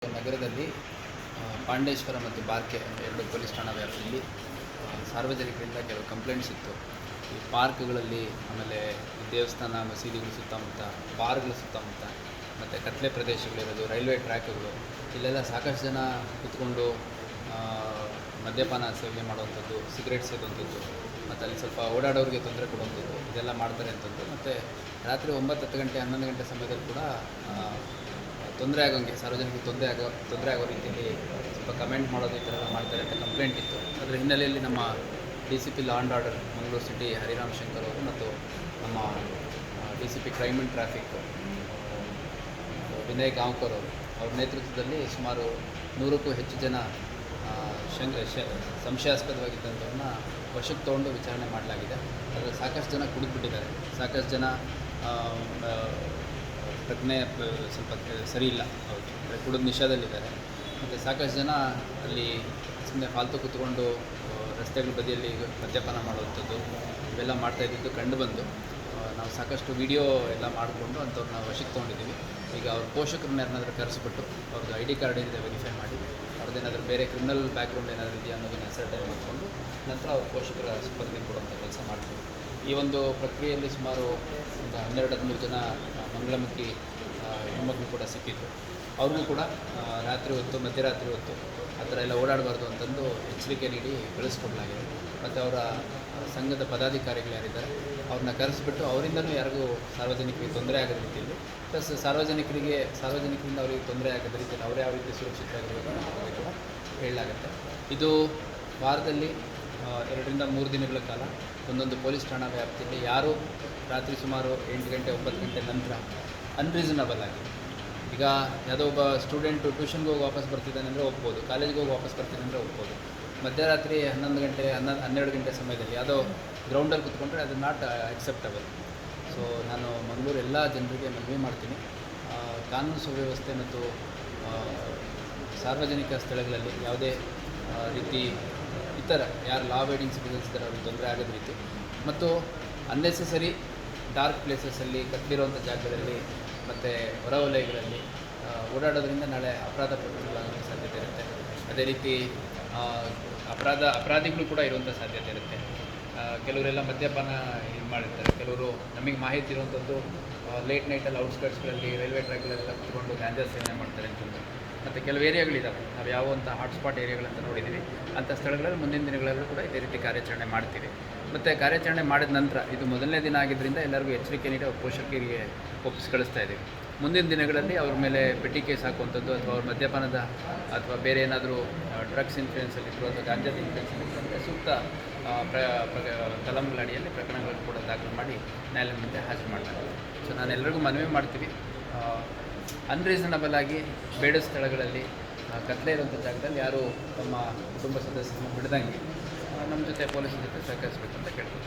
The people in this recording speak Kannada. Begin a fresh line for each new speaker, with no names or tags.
ನಗರದಲ್ಲಿ ಪಾಂಡೇಶ್ವರ ಮತ್ತು ಬಾರ್ಕೆ ಎರಡು ಪೊಲೀಸ್ ಠಾಣಾ ವ್ಯಾಪ್ತಿಯಲ್ಲಿ ಸಾರ್ವಜನಿಕರಿಂದ ಕೆಲವು ಕಂಪ್ಲೇಂಟ್ಸ್ ಇತ್ತು. ಈ ಪಾರ್ಕ್ಗಳಲ್ಲಿ, ಆಮೇಲೆ ದೇವಸ್ಥಾನ, ಮಸೀದಿಗಳ ಸುತ್ತಮುತ್ತ, ಬಾರ್ಗಳ ಸುತ್ತಮುತ್ತ, ಮತ್ತು ಕತ್ಲೆ ಪ್ರದೇಶಗಳಿರೋದು, ರೈಲ್ವೆ ಟ್ರ್ಯಾಕ್ಗಳು, ಇಲ್ಲೆಲ್ಲ ಸಾಕಷ್ಟು ಜನ ಕೂತ್ಕೊಂಡು ಮದ್ಯಪಾನ ಸೇವನೆ ಮಾಡುವಂಥದ್ದು, ಸಿಗರೇಟ್ ಸೇದುವಂಥದ್ದು, ಮತ್ತು ಅಲ್ಲಿ ಸ್ವಲ್ಪ ಓಡಾಡೋರಿಗೆ ತೊಂದರೆ ಕೊಡುವಂಥದ್ದು, ಇದೆಲ್ಲ ಮಾಡ್ತಾರೆ ಅಂತಂದು. ಮತ್ತು ರಾತ್ರಿ 9-10 ಗಂಟೆ 11 ಗಂಟೆ ಸಮಯದಲ್ಲಿ ಕೂಡ ತೊಂದರೆ ಆಗೋಂಗೆ, ಸಾರ್ವಜನಿಕರಿಗೆ ತೊಂದರೆ ಆಗೋ ರೀತಿಯಲ್ಲಿ ಸ್ವಲ್ಪ ಕಮೆಂಟ್ ಮಾಡೋದು, ಈ ಥರ ಮಾಡ್ತಾರೆ ಅಂತ ಕಂಪ್ಲೇಂಟ್ ಇತ್ತು. ಅದರ ಹಿನ್ನೆಲೆಯಲ್ಲಿ ನಮ್ಮ DCP law and order Mangaluru city Hariram Shankar ಅವರು ಮತ್ತು ನಮ್ಮ DCP crime and traffic Vinay Gaonkar ಅವ್ರ ನೇತೃತ್ವದಲ್ಲಿ ಸುಮಾರು 100ಕ್ಕೂ ಹೆಚ್ಚು ಜನ ಸಂಶಯಾಸ್ಪದವಾಗಿದ್ದಂಥವ್ರನ್ನ ವಶಕ್ಕೆ ತೊಗೊಂಡು ವಿಚಾರಣೆ ಮಾಡಲಾಗಿದೆ. ಅದರಲ್ಲಿ ಸಾಕಷ್ಟು ಜನ ಕುಡಿದ್ಬಿಟ್ಟಿದ್ದಾರೆ, ಸಾಕಷ್ಟು ಜನ ಪ್ರಜ್ಞೆ ಸ್ವಲ್ಪ ಸರಿ ಇಲ್ಲ, ಅವರು ಕುಡಿದ ನಿಷೇಧದಲ್ಲಿದ್ದಾರೆ. ಮತ್ತು ಸಾಕಷ್ಟು ಜನ ಅಲ್ಲಿ ಸುಮ್ಮನೆ ಫಾಲ್ತು ಕೂತ್ಕೊಂಡು ರಸ್ತೆಗಳ ಬದಿಯಲ್ಲಿ ಮದ್ಯಪಾನ ಮಾಡುವಂಥದ್ದು ಇವೆಲ್ಲ ಮಾಡ್ತಾಯಿದ್ದು ಕಂಡು ಬಂದು ನಾವು ಸಾಕಷ್ಟು ವಿಡಿಯೋ ಎಲ್ಲ ಮಾಡಿಕೊಂಡು ಅಂಥವ್ರನ್ನ ವಶಕ್ಕೆ ತೊಗೊಂಡಿದ್ದೀವಿ. ಈಗ ಅವ್ರ ಪೋಷಕರನ್ನ ಏನಾದರೂ ಕರೆಸಿಬಿಟ್ಟು ಅವ್ರದ್ದು ID ಕಾರ್ಡ್ ಏನಿದೆ ವೆರಿಫೈ ಮಾಡಿ, ಅವ್ರದ್ದೇನಾದರೂ ಬೇರೆ ಕ್ರಿಮಿನಲ್ ಬ್ಯಾಕ್ಗ್ರೌಂಡ್ ಏನಾದರೂ ಇದೆಯಾ ಅನ್ನೋದನ್ನು ಅಸರ್ಟೈನ್ ಮಾಡಿಕೊಂಡು ನಂತರ ಅವ್ರ ಪೋಷಕರ ಸ್ಪರ್ಧೆ ಕೊಡುವಂಥ ಕೆಲಸ ಮಾಡ್ತೀವಿ. ಈ ಒಂದು ಪ್ರಕ್ರಿಯೆಯಲ್ಲಿ ಸುಮಾರು ಒಂದು 12-13 ಜನ ಮಂಗಳಮುಖಿ ಹೆಣ್ಮಕ್ಳು ಕೂಡ ಸಿಕ್ಕಿದ್ರು. ಅವ್ರಿಗೂ ಕೂಡ ರಾತ್ರಿ ಹೊತ್ತು, ಮಧ್ಯರಾತ್ರಿ ಹೊತ್ತು ಆ ಥರ ಎಲ್ಲ ಓಡಾಡಬಾರ್ದು ಅಂತಂದು ಎಚ್ಚರಿಕೆ ನೀಡಿ ಕಳಿಸ್ಕೊಡ್ಲಾಗಿದೆ. ಮತ್ತು ಅವರ ಸಂಘದ ಪದಾಧಿಕಾರಿಗಳು ಯಾರಿದ್ದಾರೆ ಅವ್ರನ್ನ ಕರೆಸಿಬಿಟ್ಟು ಅವರಿಂದನೂ ಯಾರಿಗೂ ಸಾರ್ವಜನಿಕರಿಗೆ ತೊಂದರೆ ಆಗದ ರೀತಿಯಲ್ಲಿ, ಪ್ಲಸ್ ಸಾರ್ವಜನಿಕರಿಂದ ಅವರಿಗೆ ತೊಂದರೆ ಆಗದ ರೀತಿಯಲ್ಲಿ ಅವರೇ ಯಾವ ರೀತಿ ಸುರಕ್ಷಿತವಾಗಿರಬೇಕು ಅನ್ನೋ ಬಗ್ಗೆ ಕೂಡ ಹೇಳಲಾಗುತ್ತೆ. ಇದು ವಾರದಲ್ಲಿ 2-3 ದಿನಗಳ ಕಾಲ ಒಂದೊಂದು ಪೊಲೀಸ್ ಠಾಣಾ ವ್ಯಾಪ್ತಿಯಲ್ಲಿ ಯಾರು ರಾತ್ರಿ ಸುಮಾರು 8 ಗಂಟೆ 9 ಗಂಟೆ ನಂತರ ಅನ್ರೀಸನಬಲ್ ಆಗಿ, ಈಗ ಯಾವುದೋ ಒಬ್ಬ ಸ್ಟೂಡೆಂಟು ಟ್ಯೂಷನ್ಗೆ ಹೋಗಿ ವಾಪಸ್ ಬರ್ತಿದ್ದಾನೆ ಅಂದರೆ ಒಪ್ಬೋದು, ಕಾಲೇಜಿಗೆ ಹೋಗಿ ವಾಪಸ್ ಬರ್ತೀನಿ ಅಂದರೆ ಒಪ್ಬೋದು. ಮಧ್ಯರಾತ್ರಿ 11 ಗಂಟೆ 12 ಗಂಟೆ ಸಮಯದಲ್ಲಿ ಯಾವುದೋ ಗ್ರೌಂಡಲ್ಲಿ ಕೂತ್ಕೊಂಡ್ರೆ ಅದು ನಾಟ್ ಅಕ್ಸೆಪ್ಟಬಲ್. ಸೊ ನಾನು ಮಂಗಳೂರು ಎಲ್ಲ ಜನರಿಗೆ ಮನವಿ ಮಾಡ್ತೀನಿ, ಕಾನೂನು ಸುವ್ಯವಸ್ಥೆ ಮತ್ತು ಸಾರ್ವಜನಿಕ ಸ್ಥಳಗಳಲ್ಲಿ ಯಾವುದೇ ರೀತಿ ಇತರ ಯಾರು ಲಾ ಅಬೈಡಿಂಗ್ ಸಿಟಿಸನ್ಸ್ ಇದ್ದಾರೆ ಅವ್ರಿಗೆ ತೊಂದರೆ ಆಗದ ರೀತಿ, ಮತ್ತು ಅನ್ನೆಸೆಸರಿ ಡಾರ್ಕ್ ಪ್ಲೇಸಸ್ಸಲ್ಲಿ, ಕತ್ತಲಿರುವಂಥ ಜಾಗಗಳಲ್ಲಿ ಮತ್ತು ಹೊರವಲಯಗಳಲ್ಲಿ ಓಡಾಡೋದ್ರಿಂದ ನಾಳೆ ಅಪರಾಧ ಪ್ರಕರಣಗಳಾಗುವ ಸಾಧ್ಯತೆ ಇರುತ್ತೆ. ಅದೇ ರೀತಿ ಅಪರಾಧಿಗಳು ಕೂಡ ಇರುವಂಥ ಸಾಧ್ಯತೆ ಇರುತ್ತೆ. ಕೆಲವರೆಲ್ಲ ಮದ್ಯಪಾನ ಇದು ಮಾಡಿರ್ತಾರೆ, ಕೆಲವರು ನಮಗೆ ಮಾಹಿತಿ ಇರುವಂಥದ್ದು ಲೇಟ್ ನೈಟಲ್ಲಿ ಔಟ್ಸ್ಕರ್ಟ್ಸ್ಗಳಲ್ಲಿ, ರೈಲ್ವೆ ಟ್ರ್ಯಾಕ್ಗಳೆಲ್ಲ ಕೂತ್ಕೊಂಡು ಗಾಂಜಾ ಸೇವನೆ ಮಾಡ್ತಾರೆ ಅಂತಂದು. ಮತ್ತು ಕೆಲವು ಏರಿಯಾಗಳಿದ್ದಾವೆ, ನಾವು ಯಾವಂಥ ಹಾಟ್ಸ್ಪಾಟ್ ಏರಿಯಾಗಳಂತ ನೋಡಿದ್ದೀವಿ, ಅಂಥ ಸ್ಥಳಗಳಲ್ಲಿ ಮುಂದಿನ ದಿನಗಳಲ್ಲೂ ಕೂಡ ಇದೇ ರೀತಿ ಕಾರ್ಯಾಚರಣೆ ಮಾಡ್ತೀವಿ. ಮತ್ತು ಕಾರ್ಯಾಚರಣೆ ಮಾಡಿದ ನಂತರ, ಇದು ಮೊದಲನೇ ದಿನ ಆಗಿದ್ದರಿಂದ ಎಲ್ಲರಿಗೂ ಎಚ್ಚರಿಕೆ ನೀಡಿ ಅವ್ರ ಪೋಷಕರಿಗೆ ಒಪ್ಪಿಸಿ ಕಳಿಸ್ತಾ ಇದ್ದೀವಿ. ಮುಂದಿನ ದಿನಗಳಲ್ಲಿ ಅವ್ರ ಮೇಲೆ ಪೆಟ್ಟಿ ಕೇಸ್ ಹಾಕುವಂಥದ್ದು, ಅಥವಾ ಅವ್ರ ಮದ್ಯಪಾನದ ಅಥವಾ ಬೇರೆ ಏನಾದರೂ ಡ್ರಗ್ಸ್ ಇನ್ಫ್ಲೂಯೆನ್ಸಲ್ಲಿ ಇದ್ರು ಅಥವಾ ಗಾಂಜಾದ ಇನ್ಫ್ಲೂಯೆನ್ಸಲ್ಲಿ ಇದ್ದರೆ ಸೂಕ್ತ ಕಲಂಗಳ ಅಡಿಯಲ್ಲಿ ಪ್ರಕರಣಗಳನ್ನು ಕೂಡ ದಾಖಲು ಮಾಡಿ ನ್ಯಾಯಾಲಯದ ಮುಂದೆ ಹಾಜರು ಮಾಡಲಾಗುತ್ತೆ. ಸೊ ನಾನು ಎಲ್ಲರಿಗೂ ಮನವಿ ಮಾಡ್ತೀವಿ, ಅನ್ರೀಸನಬಲ್ ಆಗಿ ಬೇಡ ಸ್ಥಳಗಳಲ್ಲಿ, ಕತ್ಲೆ ಇರುವಂಥ ಜಾಗದಲ್ಲಿ ಯಾರು ತಮ್ಮ ಕುಟುಂಬ ಸದಸ್ಯರನ್ನು ಬಿಡದಂಗೆ ನಮ್ಮ ಜೊತೆ ಪೊಲೀಸರ ಜೊತೆ ಸಹಕರಿಸಬೇಕು ಅಂತ ಕೇಳ್ತೀನಿ.